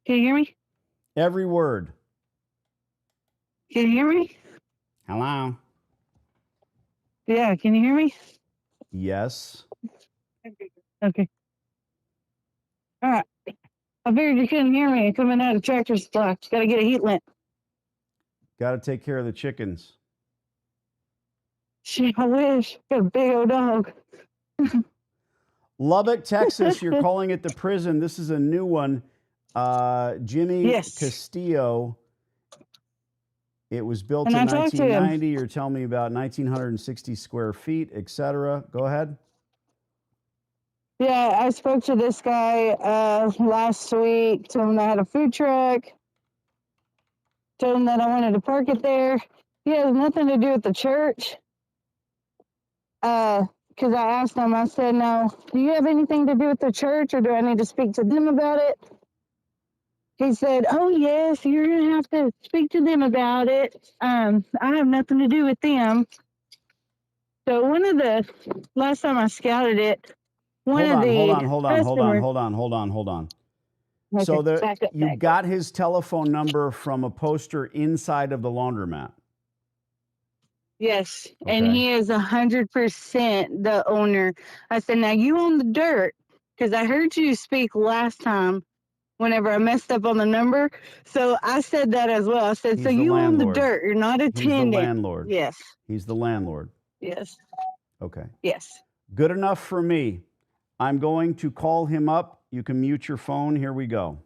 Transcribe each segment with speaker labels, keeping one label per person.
Speaker 1: Can you hear me?
Speaker 2: Every word.
Speaker 1: Can you hear me?
Speaker 2: Hello?
Speaker 1: Yeah, can you hear me?
Speaker 2: Yes.
Speaker 1: Okay. All right. I figured you couldn't hear me coming out of Tractor Supply. Gotta get a heat lamp.
Speaker 2: Got to take care of the chickens.
Speaker 1: Shit, I wish. Got a big old dog.
Speaker 2: Lubbock, Texas, you're calling it the prison. This is a new one. Jimmy
Speaker 1: Yes.
Speaker 2: Castillo. It was built
Speaker 1: And
Speaker 2: in
Speaker 1: I talked to him.
Speaker 2: 1990. You're telling me about 1,960 square feet, etc. Go ahead.
Speaker 1: Yeah, I spoke to this guy last week. Told him I had a food truck. Told him that I wanted to park it there. He has nothing to do with the church. Because I asked him, I said, "Now, do you have anything to do with the church, or do I need to speak to them about it?" He said, "Oh yes, you're gonna have to speak to them about it. I have nothing to do with them." So last time I scouted it,
Speaker 2: Hold on.
Speaker 1: Okay,
Speaker 2: So you
Speaker 1: back up.
Speaker 2: got his telephone number from a poster inside of the laundromat.
Speaker 1: Yes,
Speaker 2: Okay.
Speaker 1: and he is 100% the owner. I said, "Now you own the dirt," because I heard you speak last time whenever I messed up on the number. So I said that as well. I said,
Speaker 2: He's
Speaker 1: "So
Speaker 2: the
Speaker 1: you own the
Speaker 2: landlord.
Speaker 1: dirt. You're not a
Speaker 2: He's the
Speaker 1: tenant."
Speaker 2: landlord.
Speaker 1: Yes.
Speaker 2: He's the landlord.
Speaker 1: Yes.
Speaker 2: Okay.
Speaker 1: Yes.
Speaker 2: Good enough for me. I'm going to call him up. You can mute your phone. Here we go.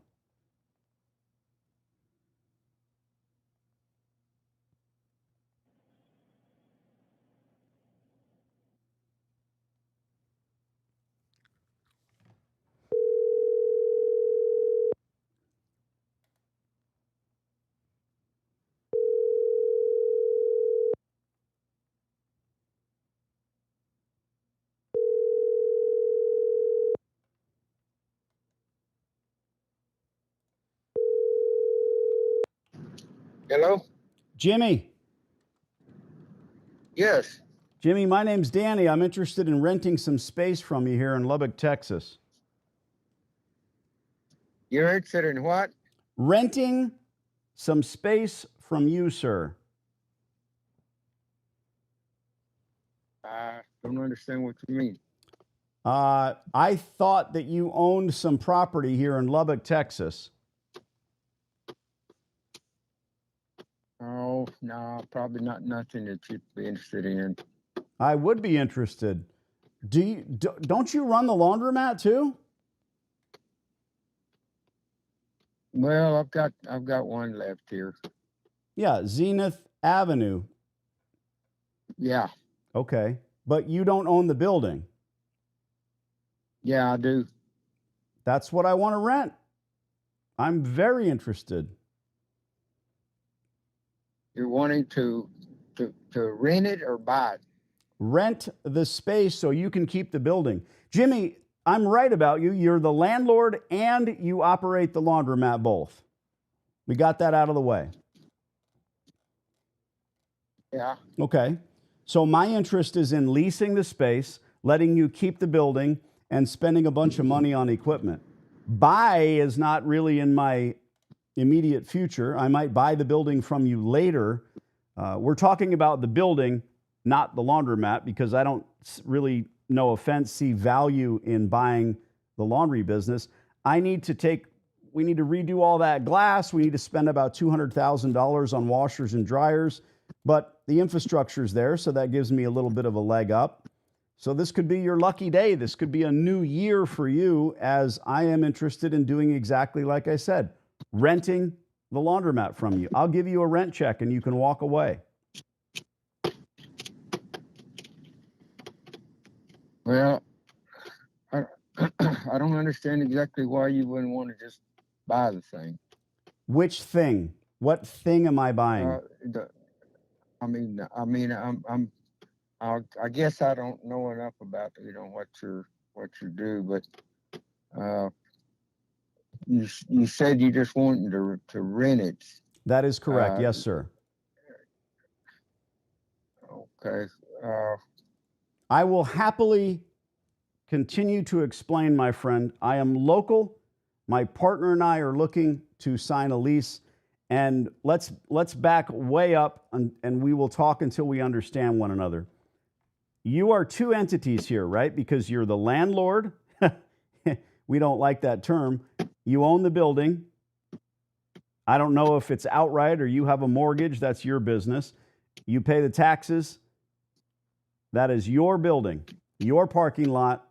Speaker 3: Hello?
Speaker 2: Jimmy.
Speaker 3: Yes.
Speaker 2: Jimmy, my name's Danny. I'm interested in renting some space from you here in Lubbock, Texas.
Speaker 3: You're interested in what?
Speaker 2: Renting some space from you, sir.
Speaker 3: I don't understand what you mean.
Speaker 2: I thought that you owned some property here in Lubbock, Texas.
Speaker 3: Oh, no, probably not nothing that you'd be interested in.
Speaker 2: I would be interested. Don't you run the laundromat too?
Speaker 3: Well, I've got one left here.
Speaker 2: Yeah, Zenith Avenue.
Speaker 3: Yeah.
Speaker 2: Okay. But you don't own the building.
Speaker 3: Yeah, I do.
Speaker 2: That's what I want to rent. I'm very interested.
Speaker 3: You're wanting to rent it or buy it?
Speaker 2: Rent the space so you can keep the building. Jimmy, I'm right about you. You're the landlord and you operate the laundromat both. We got that out of the way.
Speaker 3: Yeah.
Speaker 2: Okay. So my interest is in leasing the space, letting you keep the building, and spending a bunch of money on equipment. Buy is not really in my immediate future. I might buy the building from you later. We're talking about the building, not the laundromat, because I don't really, no offense, see value in buying the laundry business. We need to redo all that glass. We need to spend about $200,000 on washers and dryers, but the infrastructure is there, so that gives me a little bit of a leg up. So this could be your lucky day. This could be a new year for you, as I am interested in doing exactly like I said, renting the laundromat from you. I'll give you a rent check and you can walk away.
Speaker 3: Well, I don't understand exactly why you wouldn't want to just buy the thing.
Speaker 2: Which thing? What thing am I buying?
Speaker 3: I guess I don't know enough about what you do, but you said you just wanted to rent it.
Speaker 2: That is correct. Yes, sir.
Speaker 3: Okay.
Speaker 2: I will happily continue to explain, my friend. I am local. My partner and I are looking to sign a lease. And let's back way up, and we will talk until we understand one another. You are two entities here, right? Because you're the landlord. We don't like that term. You own the building. I don't know if it's outright or you have a mortgage. That's your business. You pay the taxes. That is your building, your parking lot,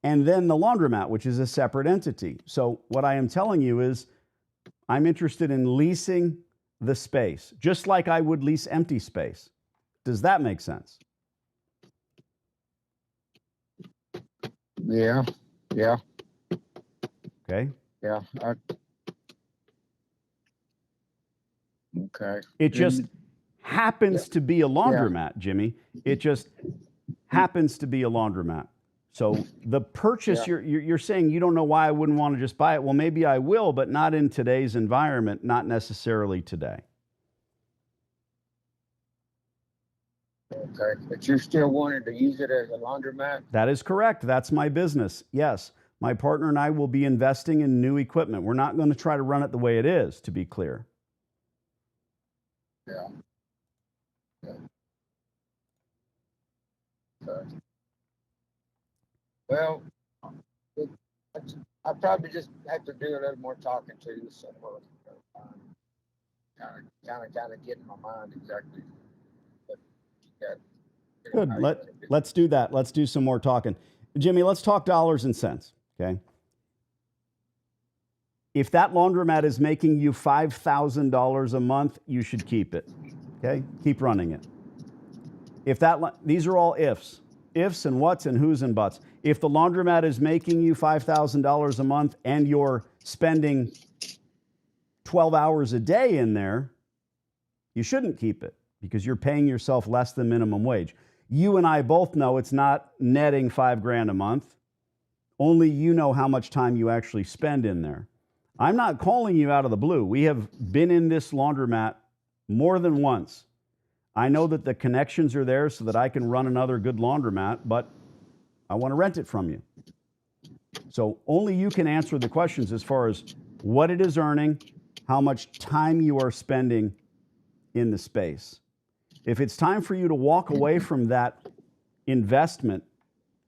Speaker 2: and then the laundromat, which is a separate entity. So what I am telling you is I'm interested in leasing the space, just like I would lease empty space. Does that make sense?
Speaker 3: Yeah. Yeah.
Speaker 2: Okay.
Speaker 3: Yeah. Okay.
Speaker 2: It just happens to be a laundromat, Jimmy. It just happens to be a laundromat. So the purchase, you're saying you don't know why I wouldn't want to just buy it. Well, maybe I will, but not in today's environment, not necessarily today.
Speaker 3: Okay. But you still wanted to use it as a laundromat?
Speaker 2: That is correct. That's my business. Yes. My partner and I will be investing in new equipment. We're not going to try to run it the way it is, to be clear.
Speaker 3: Yeah. Okay. Well, I probably just have to do a little more talking to you somewhere. Kind of get in my mind exactly what you got.
Speaker 2: Good. Let's do that. Let's do some more talking. Jimmy, let's talk dollars and cents, okay? If that laundromat is making you $5,000 a month, you should keep it, okay? Keep running it. These are all ifs and whats and who's and buts. If the laundromat is making you $5,000 a month and you're spending 12 hours a day in there, you shouldn't keep it because you're paying yourself less than minimum wage. You and I both know it's not netting $5,000 a month. Only you know how much time you actually spend in there. I'm not calling you out of the blue. We have been in this laundromat more than once. I know that the connections are there so that I can run another good laundromat, but I want to rent it from you. So only you can answer the questions as far as what it is earning, how much time you are spending in the space. If it's time for you to walk away from that investment,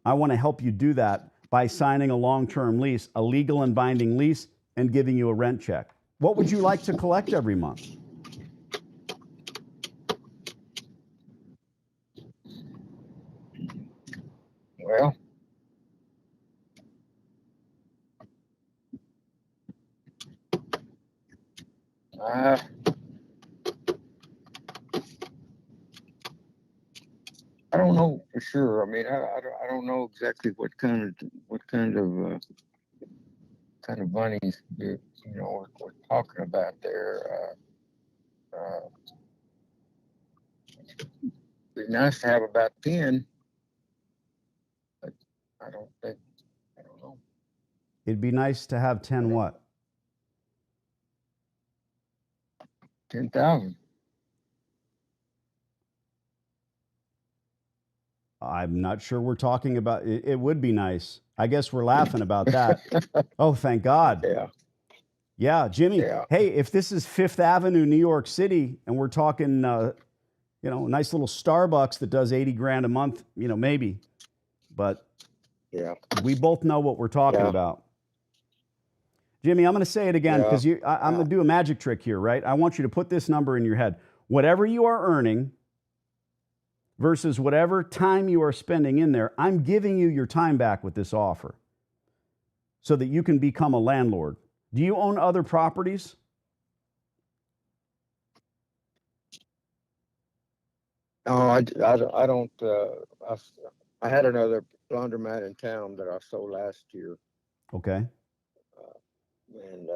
Speaker 2: I want to help you do that by signing a long-term lease, a legal and binding lease, and giving you a rent check. What would you like to collect every month?
Speaker 3: Well, I don't know for sure. I mean, I don't know exactly what kind of monies we're talking about there. It'd be nice to have about 10, but I don't know.
Speaker 2: It'd be nice to have 10 what?
Speaker 3: 10,000.
Speaker 2: I'm not sure we're talking about it. It would be nice. I guess we're laughing about that. Oh, thank God.
Speaker 3: Yeah.
Speaker 2: Yeah, Jimmy.
Speaker 3: Yeah.
Speaker 2: Hey, if this is Fifth Avenue, New York City, and we're talking, a nice little Starbucks that does $80,000 a month, maybe. But
Speaker 3: Yeah.
Speaker 2: we both know what we're talking about. Jimmy, I'm going to say it again because I'm going to do a magic trick here, right? I want you to put this number in your head. Whatever you are earning versus whatever time you are spending in there, I'm giving you your time back with this offer so that you can become a landlord. Do you own other properties?
Speaker 3: No, I don't. I had another laundromat in town that I sold last year.
Speaker 2: Okay.
Speaker 3: And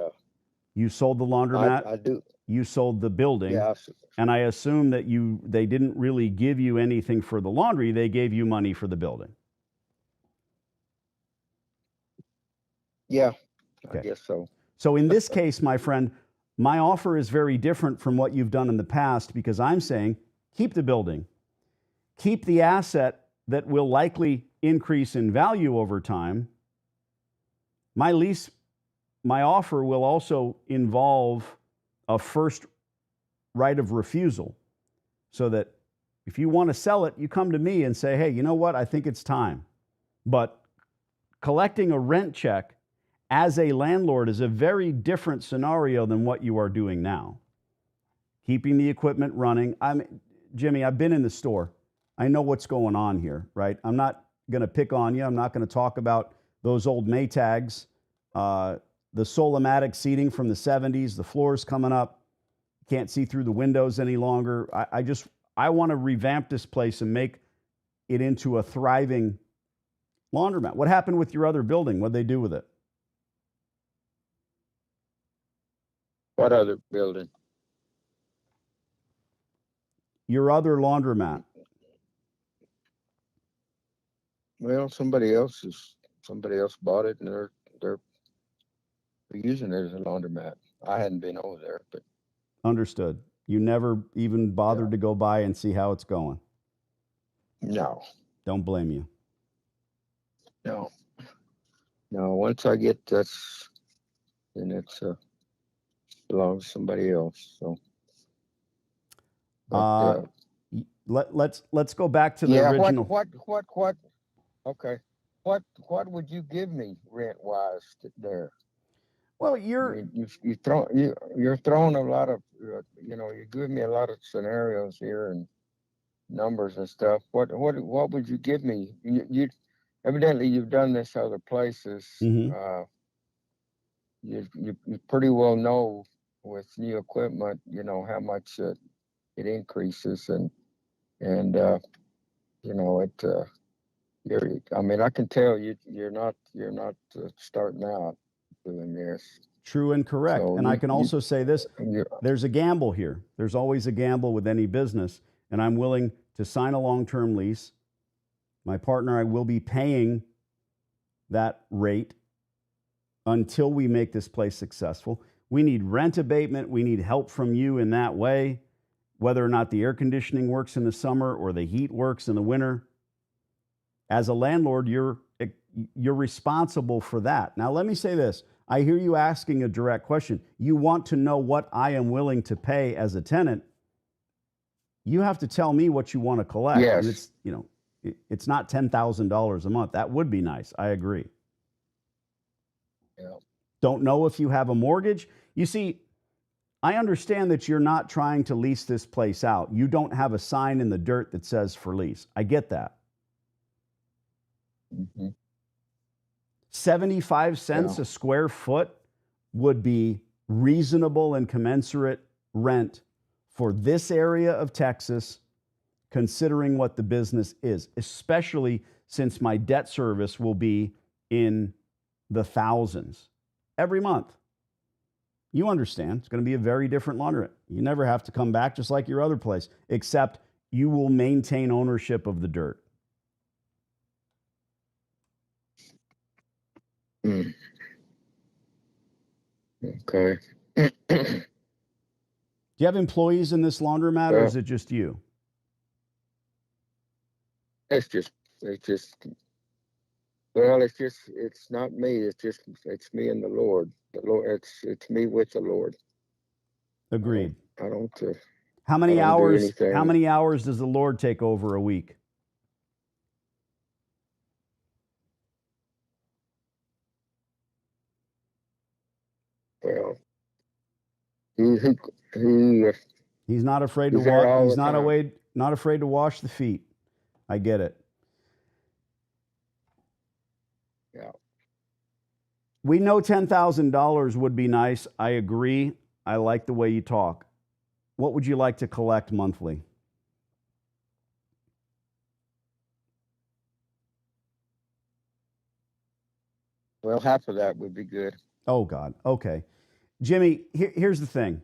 Speaker 2: you sold the laundromat?
Speaker 3: I do.
Speaker 2: You sold the building.
Speaker 3: Yeah.
Speaker 2: And I assume that they didn't really give you anything for the laundry. They gave you money for the building.
Speaker 3: Yeah,
Speaker 2: okay.
Speaker 3: I guess so.
Speaker 2: So in this case, my friend, my offer is very different from what you've done in the past because I'm saying keep the building. Keep the asset that will likely increase in value over time. My lease my offer will also involve a first right of refusal, so that if you want to sell it, you come to me and say, hey, you know what? I think it's time. But collecting a rent check as a landlord is a very different scenario than what you are doing now. Keeping the equipment running. Jimmy, I've been in the store. I know what's going on here, right? I'm not going to pick on you. I'm not going to talk about those old Maytags, the Solomatic seating from the 70s, the floors coming up. Can't see through the windows any longer. I want to revamp this place and make it into a thriving laundromat. What happened with your other building? What'd they do with it?
Speaker 3: What other building?
Speaker 2: Your other laundromat.
Speaker 3: Well, somebody else bought it, and they're using it as a laundromat. I hadn't been over there, but
Speaker 2: Understood. You never even bothered to go by and see how it's going.
Speaker 3: no.
Speaker 2: Don't blame you.
Speaker 3: No. Once I get this, then it's belongs to somebody else. So, but,
Speaker 2: let's go back to the original.
Speaker 3: What? Okay. What would you give me rent wise there?
Speaker 2: Well,
Speaker 3: you're throwing a lot of you're giving me a lot of scenarios here and numbers and stuff. What would you give me? You evidently you've done this other places.
Speaker 2: Mm-hmm.
Speaker 3: You pretty well know with new equipment, how much it increases and I can tell you're not starting out doing this.
Speaker 2: True and correct. So I can also say this, there's a gamble here. There's always a gamble with any business, and I'm willing to sign a long-term lease. My partner, I will be paying that rate until we make this place successful. We need rent abatement. We need help from you in that way, whether or not the air conditioning works in the summer or the heat works in the winter. As a landlord, you're responsible for that. Now, let me say this. I hear you asking a direct question. You want to know what I am willing to pay as a tenant. You have to tell me what you want to collect.
Speaker 3: Yes.
Speaker 2: And it's not $10,000 a month. That would be nice. I agree.
Speaker 3: Yeah.
Speaker 2: Don't know if you have a mortgage. You see, I understand that you're not trying to lease this place out. You don't have a sign in the dirt that says for lease. I get that.
Speaker 3: Mm-hmm.
Speaker 2: 75 cents a square foot would be reasonable and commensurate rent for this area of Texas, considering what the business is, especially since my debt service will be in the thousands every month. You understand, it's going to be a very different laundromat. You never have to come back, just like your other place, except you will maintain ownership of the dirt.
Speaker 3: Okay.
Speaker 2: Do you have employees in this laundromat, or is it just you?
Speaker 3: It's not me. It's me and the Lord. The Lord. It's me with the Lord.
Speaker 2: Agreed.
Speaker 3: I don't.
Speaker 2: How many hours? How many hours does the Lord take over a week?
Speaker 3: Well,
Speaker 2: he's not afraid to wash. He's not afraid to wash the feet. I get it.
Speaker 3: Yeah.
Speaker 2: We know $10,000 would be nice. I agree. I like the way you talk. What would you like to collect monthly?
Speaker 3: Well, half of that would be good.
Speaker 2: Oh, God. Okay. Jimmy, here's the thing.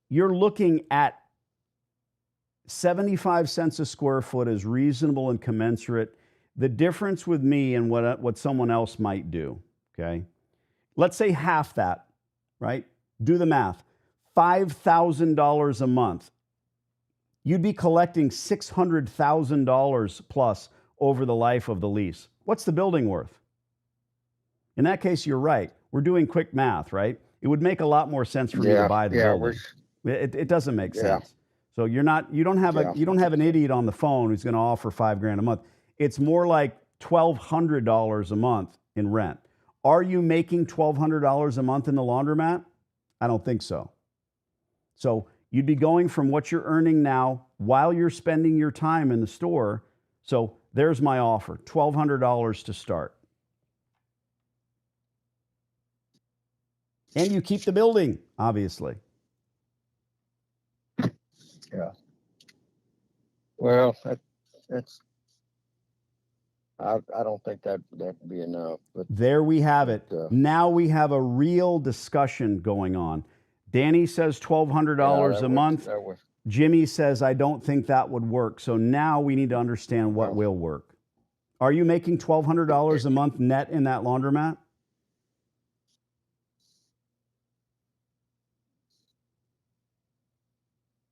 Speaker 2: You're looking at 75 cents a square foot as reasonable and commensurate. The difference with me and what someone else might do, okay? Let's say half that, right? Do the math. $5,000 a month. You'd be collecting $600,000 plus over the life of the lease. What's the building worth? In that case, you're right. We're doing quick math, right? It would make a lot more sense for me to buy the building. It doesn't make sense. So you don't have an idiot on the phone who's going to offer $5,000 a month. It's more like $1,200 a month in rent. Are you making $1,200 a month in the laundromat? I don't think so. So you'd be going from what you're earning now while you're spending your time in the store. So there's my offer, $1,200 to start. And you keep the building, obviously.
Speaker 3: Yeah. Well, that's. I don't think that'd be enough. But
Speaker 2: there we have it. Now we have a real discussion going on. Danny says $1,200 a month. Jimmy says, I don't think that would work. So now we need to understand what will work. Are you making $1,200 a month net in that laundromat?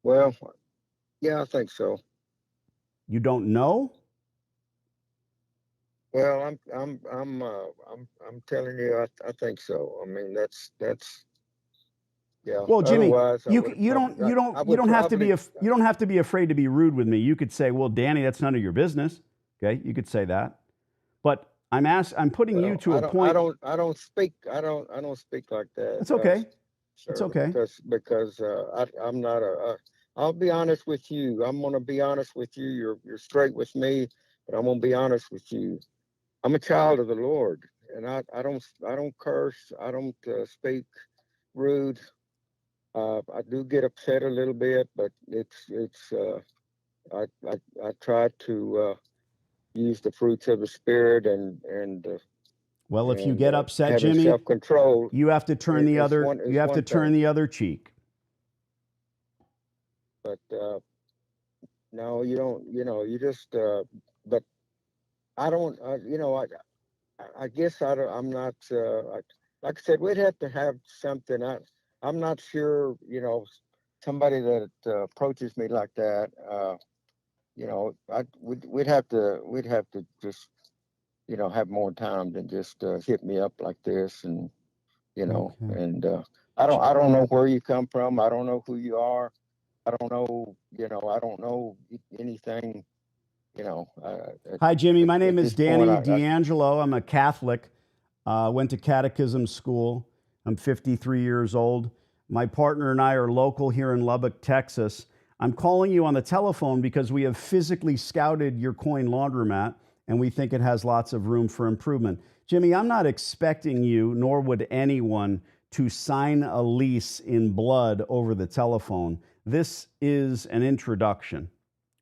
Speaker 3: Well, yeah, I think so.
Speaker 2: You don't know?
Speaker 3: Well, I'm telling you, I think so. I mean, that's yeah.
Speaker 2: Well, Jimmy,
Speaker 3: otherwise,
Speaker 2: you don't have to be afraid to be rude with me. You could say, well, Danny, that's none of your business. Okay, you could say that. But I'm putting you to a point.
Speaker 3: I don't speak like that.
Speaker 2: It's okay.
Speaker 3: Sir,
Speaker 2: it's okay.
Speaker 3: Because I'm not I'll be honest with you. I'm gonna be honest with you. You're straight with me, but I'm gonna be honest with you. I'm a child of the Lord, and I don't curse. I don't speak rude. I do get upset a little bit, but I try to use the fruits of the Spirit and
Speaker 2: well, if you get upset, Jimmy,
Speaker 3: self-control,
Speaker 2: you have to turn the other cheek.
Speaker 3: But no, you don't. You just. But I don't. I guess I'm not. Like I said, we'd have to have something. I'm not sure. Somebody that approaches me like that. We'd have to just. Have more time than just hit me up like this, and okay. And I don't know where you come from. I don't know who you are. I don't know. I don't know anything.
Speaker 2: Hi, Jimmy. My name is Danny D'Angelo. I'm a Catholic. Went to catechism school. I'm 53 years old. My partner and I are local here in Lubbock, Texas. I'm calling you on the telephone because we have physically scouted your coin laundromat, and we think it has lots of room for improvement. Jimmy, I'm not expecting you, nor would anyone, to sign a lease in blood over the telephone. This is an introduction,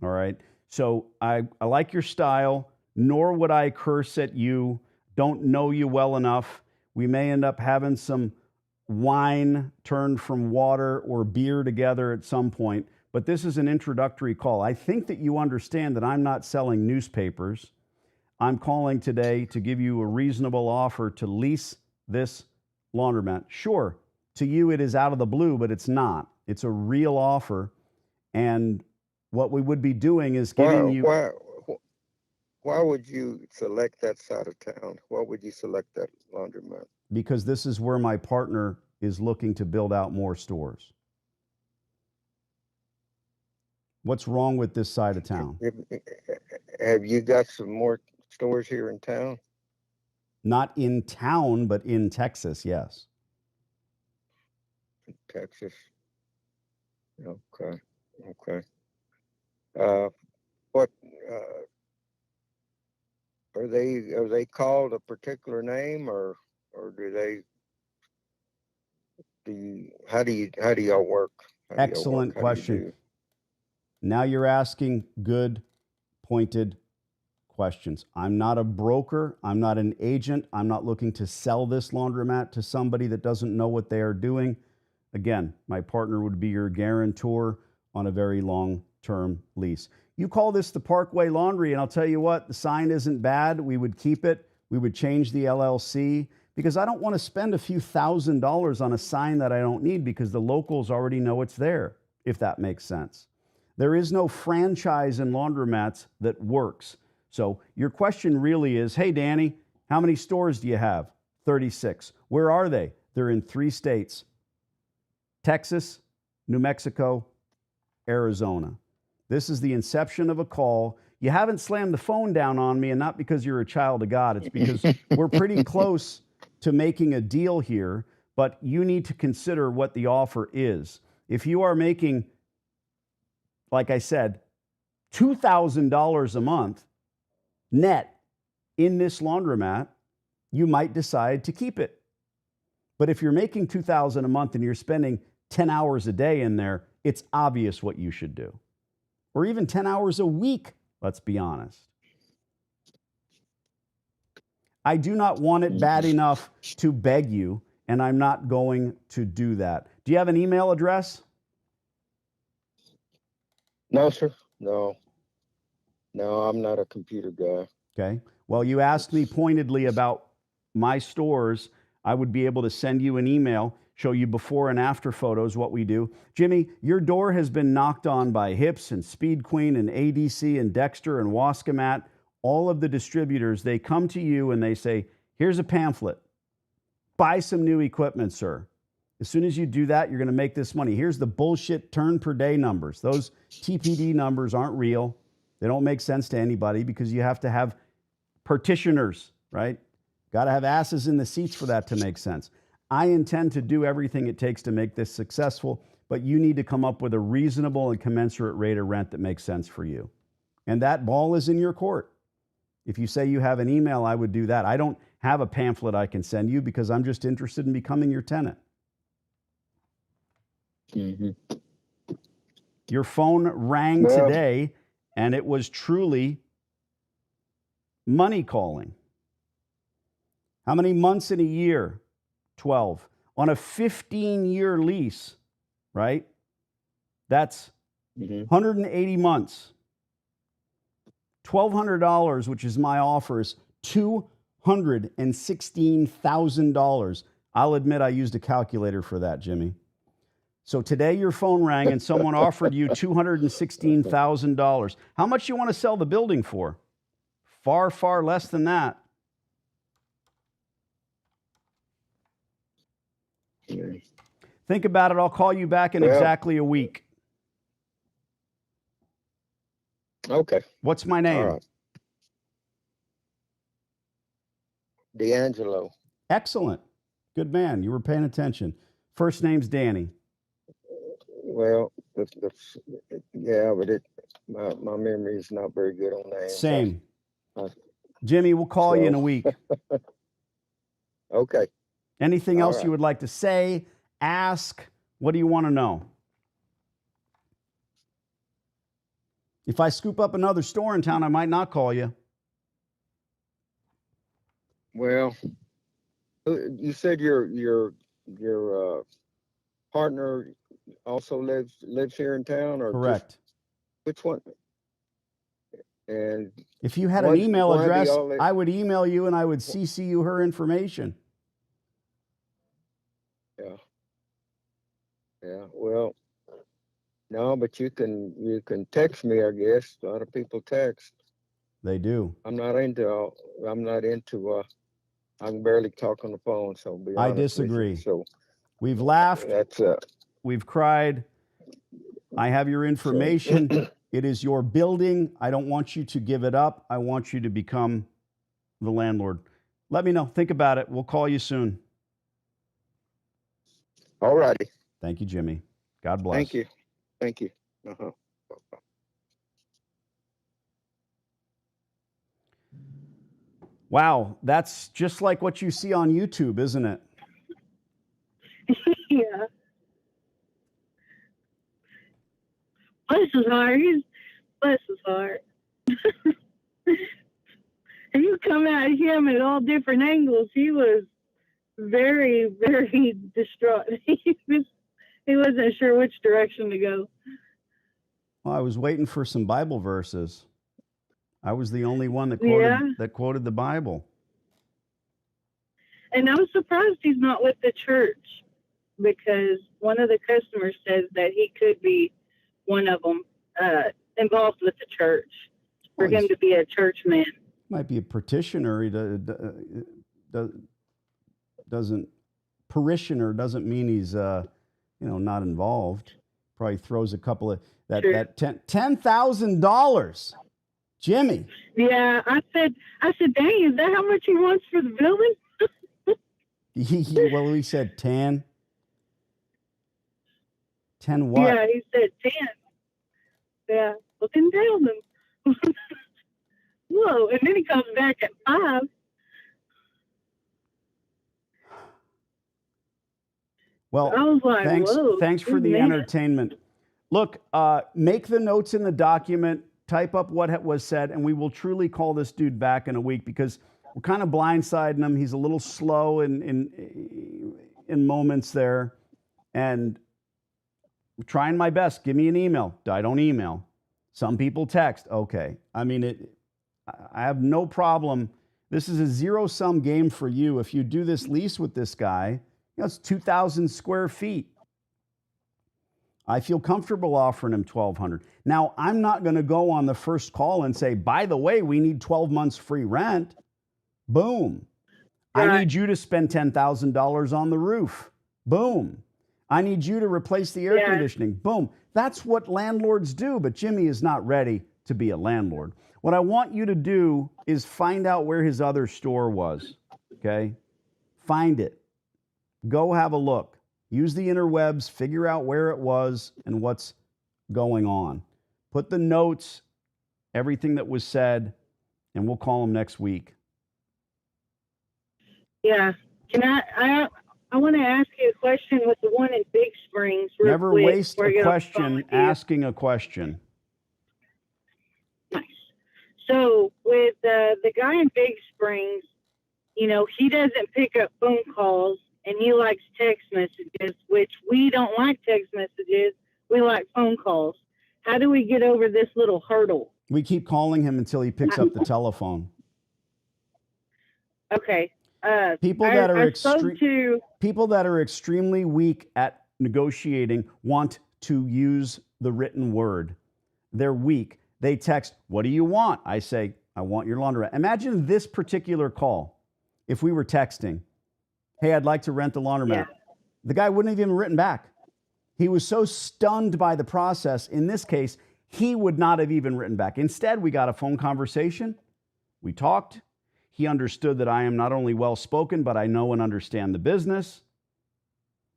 Speaker 2: all right? So I like your style, nor would I curse at you. Don't know you well enough. We may end up having some wine turned from water or beer together at some point, but this is an introductory call. I think that you understand that I'm not selling newspapers. I'm calling today to give you a reasonable offer to lease this laundromat. Sure, to you it is out of the blue, but it's not. It's a real offer. And what we would be doing is giving you...
Speaker 3: Why would you select that side of town? Why would you select that laundromat?
Speaker 2: Because this is where my partner is looking to build out more stores. What's wrong with this side of town?
Speaker 3: Have you got some more stores here in town?
Speaker 2: Not in town, but in Texas, yes.
Speaker 3: Texas. Okay. What are they called a particular name, or how do y'all work?
Speaker 2: Excellent question. Now you're asking good, pointed questions. I'm not a broker. I'm not an agent. I'm not looking to sell this laundromat to somebody that doesn't know what they are doing. Again, my partner would be your guarantor on a very long-term lease. You call this the Parkway Laundry, and I'll tell you what, the sign isn't bad. We would keep it. We would change the LLC because I don't want to spend a few $1,000s on a sign that I don't need because the locals already know it's there, if that makes sense. There is no franchise in laundromats that works. So your question really is, hey, Danny, how many stores do you have? 36. Where are they? They're in 3 states: Texas, New Mexico, Arizona. This is the inception of a call. You haven't slammed the phone down on me, and not because you're a child of God. It's because we're pretty close to making a deal here, but you need to consider what the offer is. If you are making, like I said, $2,000 a month net in this laundromat, you might decide to keep it. But if you're making $2,000 a month and you're spending 10 hours a day in there, it's obvious what you should do. Or even 10 hours a week, let's be honest. I do not want it bad enough to beg you, and I'm not going to do that. Do you have an email address?
Speaker 3: No, sir. No, I'm not a computer guy.
Speaker 2: Okay. Well, you asked me pointedly about my stores. I would be able to send you an email, show you before and after photos, what we do. Jimmy, your door has been knocked on by Hips and Speed Queen and ADC and Dexter and Wascomat. All of the distributors, they come to you and they say, here's a pamphlet. Buy some new equipment, sir. As soon as you do that, you're going to make this money. Here's the bullshit turn per day numbers. Those TPD numbers aren't real. They don't make sense to anybody because you have to have partitioners, right? Got to have asses in the seats for that to make sense. I intend to do everything it takes to make this successful, but you need to come up with a reasonable and commensurate rate of rent that makes sense for you. And that ball is in your court. If you say you have an email, I would do that. I don't have a pamphlet I can send you because I'm just interested in becoming your tenant.
Speaker 3: Mm-hmm.
Speaker 2: Your phone rang today, and it was truly money calling. How many months in a year? 12. On a 15-year lease, right? That's 180 months. $1,200, which is my offer, is $216,000. I'll admit I used a calculator for that, Jimmy. So today your phone rang and someone offered you $216,000. How much you want to sell the building for? Far, far less than that. Think about it. I'll call you back in exactly a week.
Speaker 3: Okay.
Speaker 2: What's my name?
Speaker 3: All right. D'Angelo.
Speaker 2: Excellent. Good man. You were paying attention. First name's Danny.
Speaker 3: Well, yeah, but my memory is not very good on names.
Speaker 2: Same. Jimmy, we'll call you in a week.
Speaker 3: Okay.
Speaker 2: Anything else you would like to say, ask? What do you want to know? If I scoop up another store in town, I might not call you.
Speaker 3: Well, you said your partner also lives here in town, or
Speaker 2: correct?
Speaker 3: Which one? And
Speaker 2: if you had an email address, I would email you and I would CC you her information.
Speaker 3: Yeah. Well, no, but you can text me, I guess. A lot of people text.
Speaker 2: They do.
Speaker 3: I'm not into. I can barely talk on the phone, so be honest.
Speaker 2: I disagree.
Speaker 3: With you. So
Speaker 2: we've laughed.
Speaker 3: That's
Speaker 2: we've cried. I have your information. It is your building. I don't want you to give it up. I want you to become the landlord. Let me know. Think about it. We'll call you soon.
Speaker 3: All righty.
Speaker 2: Thank you, Jimmy. God bless.
Speaker 3: Thank you. Thank you. Uh-huh.
Speaker 2: Wow, that's just like what you see on YouTube, isn't it?
Speaker 1: Yeah. Bless his heart. Bless his heart. And you come at him at all different angles. He was very, very distraught. He wasn't sure which direction to go.
Speaker 2: Well, I was waiting for some Bible verses. I was the only one that quoted the Bible.
Speaker 1: And I was surprised he's not with the church, because one of the customers says that he could be one of them involved with the church, for him to be a church man.
Speaker 2: Might be a petitioner. parishioner doesn't mean he's not involved. Probably throws a couple of
Speaker 1: Sure.
Speaker 2: that $10,000. Jimmy.
Speaker 1: Yeah, I said, dang, is that how much he wants for the building?
Speaker 2: Well, he said 10. 10 what?
Speaker 1: Yeah, he said 10. Yeah, well, then tell them. Whoa, and then he comes back at 5.
Speaker 2: Well,
Speaker 1: I was like,
Speaker 2: thanks for the entertainment. Look, make the notes in the document, type up what was said, and we will truly call this dude back in a week because we're kind of blindsiding him. He's a little slow in moments there, and I'm trying my best. Give me an email. I don't email. Some people text. Okay. I mean, I have no problem. This is a zero-sum game for you. If you do this lease with this guy, it's 2,000 square feet. I feel comfortable offering him $1,200. Now, I'm not going to go on the first call and say, by the way, we need 12 months free rent. Boom.
Speaker 1: Right.
Speaker 2: I need you to spend $10,000 on the roof. Boom. I need you to replace the air conditioning. Boom. That's what landlords do, but Jimmy is not ready to be a landlord. What I want you to do is find out where his other store was, okay? Find it. Go have a look. Use the interwebs, figure out where it was and what's going on. Put the notes, everything that was said, and we'll call him next week.
Speaker 1: Yeah. Can I want to ask you a question with the one in Big Springs.
Speaker 2: Never
Speaker 1: quick,
Speaker 2: waste a question asking a question.
Speaker 1: Nice. So with the guy in Big Springs, he doesn't pick up phone calls and he likes text messages, which we don't like text messages. We like phone calls. How do we get over this little hurdle?
Speaker 2: We keep calling him until he picks up the telephone.
Speaker 1: Okay.
Speaker 2: People that are extremely weak at negotiating want to use the written word. They're weak. They text, "What do you want?" I say, "I want your laundromat." Imagine this particular call. If we were texting, "Hey, I'd like to rent the laundromat." Yeah. The guy wouldn't have even written back. He was so stunned by the process. In this case, he would not have even written back. Instead, we got a phone conversation. We talked. He understood that I am not only well-spoken, but I know and understand the business.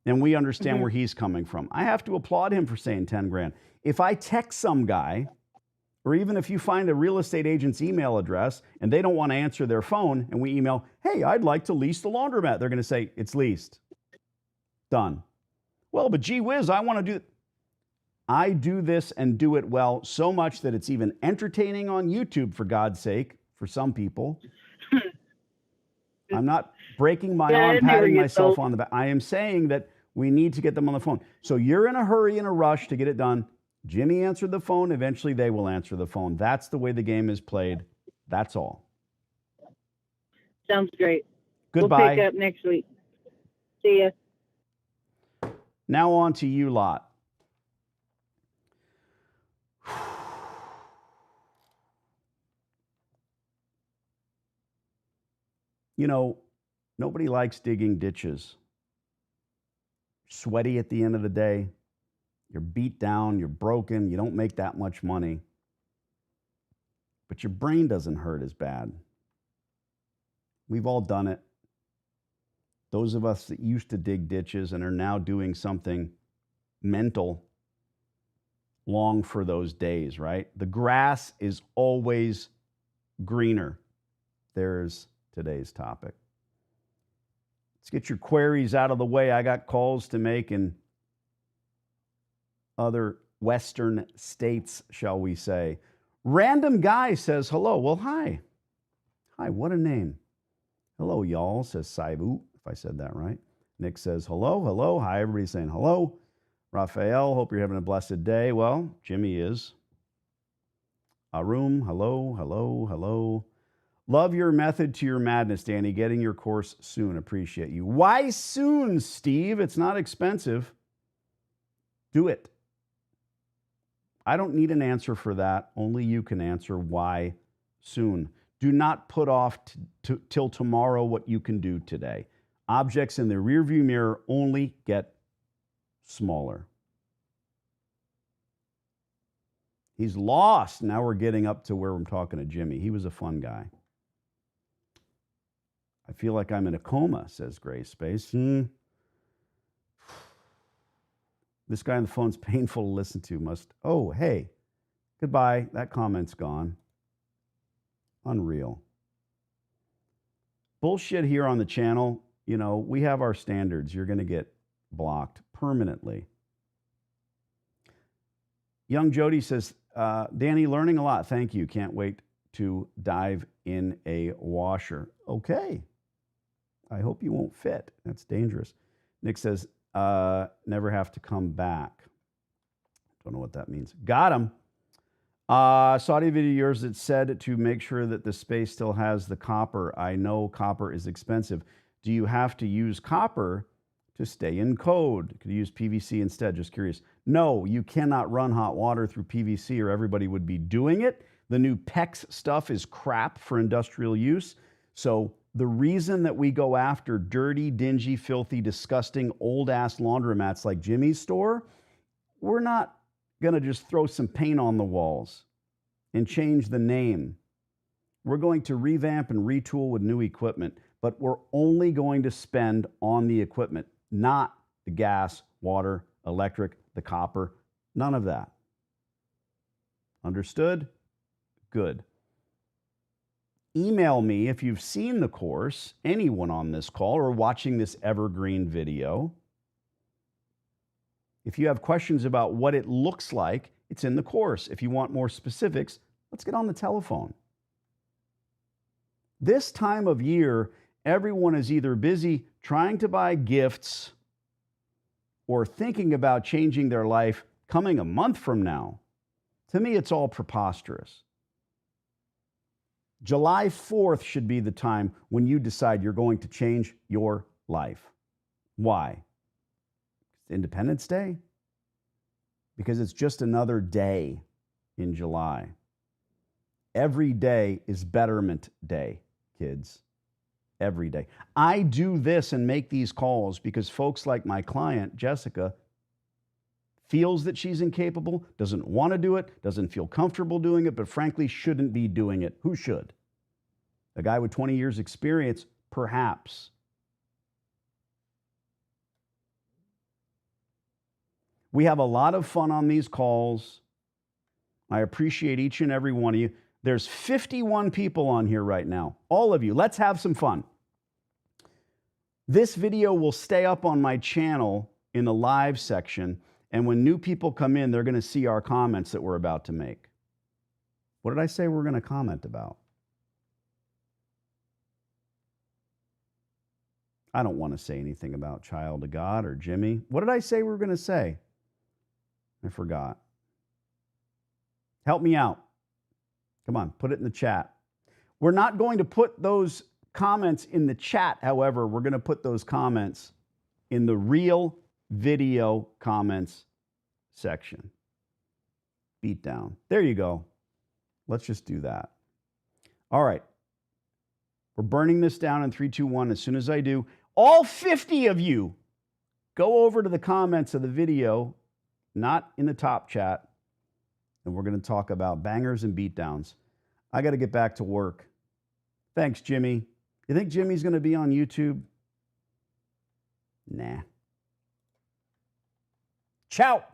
Speaker 2: And we understand where he's coming from. I have to applaud him for saying 10 grand. If I text some guy, or even if you find a real estate agent's email address and they don't want to answer their phone and we email, "Hey, I'd like to lease the laundromat." They're going to say, "It's leased." Done. Well, but gee whiz, I want to do it. I do this and do it well so much that it's even entertaining on YouTube, for God's sake, for some people. I'm not breaking my arm, patting myself on the back. I am saying that we need to get them on the phone. So you're in a hurry, in a rush to get it done. Jimmy answered the phone. Eventually, they will answer the phone. That's the way the game is played. That's all.
Speaker 1: Sounds great.
Speaker 2: Goodbye.
Speaker 1: We'll pick up next week. See ya.
Speaker 2: Now on to you lot. Nobody likes digging ditches. Sweaty at the end of the day. You're beat down, you're broken, you don't make that much money. But your brain doesn't hurt as bad. We've all done it. Those of us that used to dig ditches and are now doing something mental long for those days, right? The grass is always greener. There's today's topic. Let's get your queries out of the way. I got calls to make in other Western states, shall we say. Random guy says hello. Well, hi. Hi, what a name. Hello, y'all, says Saibu, if I said that right. Nick says hello, hello. Hi, everybody's saying hello. Raphael, hope you're having a blessed day. Well, Jimmy is. Arum, hello, hello, hello. Love your method to your madness, Danny. Getting your course soon. Appreciate you. Why soon, Steve? It's not expensive. Do it. I don't need an answer for that. Only you can answer why soon. Do not put off till tomorrow what you can do today. Objects in the rearview mirror only get smaller. He's lost. Now we're getting up to where I'm talking to Jimmy. He was a fun guy. I feel like I'm in a coma, says Gray Space. This guy on the phone's painful to listen to. Oh, hey. Goodbye. That comment's gone. Unreal. Bullshit here on the channel. You know, we have our standards. You're going to get blocked permanently. Young Jody says, Danny, learning a lot. Thank you. Can't wait to dive in a washer. Okay. I hope you won't fit. That's dangerous. Nick says, never have to come back. Don't know what that means. Got him. Saudi video yours that said to make sure that the space still has the copper. I know copper is expensive. Do you have to use copper to stay in code? Could you use PVC instead? Just curious. No, you cannot run hot water through PVC or everybody would be doing it. The new PEX stuff is crap for industrial use. So the reason that we go after dirty, dingy, filthy, disgusting, old-ass laundromats like Jimmy's store, we're not going to just throw some paint on the walls and change the name. We're going to revamp and retool with new equipment, but we're only going to spend on the equipment, not the gas, water, electric, the copper, none of that. Understood? Good. Email me if you've seen the course, anyone on this call or watching this evergreen video. If you have questions about what it looks like, it's in the course. If you want more specifics, let's get on the telephone. This time of year, everyone is either busy trying to buy gifts or thinking about changing their life coming a month from now. To me, it's all preposterous. July 4th should be the time when you decide you're going to change your life. Why? Independence Day? Because it's just another day in July. Every day is Betterment Day, kids. Every day. I do this and make these calls because folks like my client, Jessica, feels that she's incapable, doesn't want to do it, doesn't feel comfortable doing it, but frankly shouldn't be doing it. Who should? A guy with 20 years experience? Perhaps. We have a lot of fun on these calls. I appreciate each and every one of you. There's 51 people on here right now. All of you, let's have some fun. This video will stay up on my channel in the live section, and when new people come in, they're going to see our comments that we're about to make. What did I say we're going to comment about? I don't want to say anything about Child of God or Jimmy. What did I say we were going to say? I forgot. Help me out. Come on, put it in the chat. We're not going to put those comments in the chat, however, we're going to put those comments in the real video comments section. Beatdown. There you go. Let's just do that. All right. We're burning this down in 3, 2, 1. As soon as I do, all 50 of you go over to the comments of the video, not in the top chat, and we're going to talk about bangers and beatdowns. I got to get back to work. Thanks, Jimmy. You think Jimmy's going to be on YouTube? Nah. Ciao.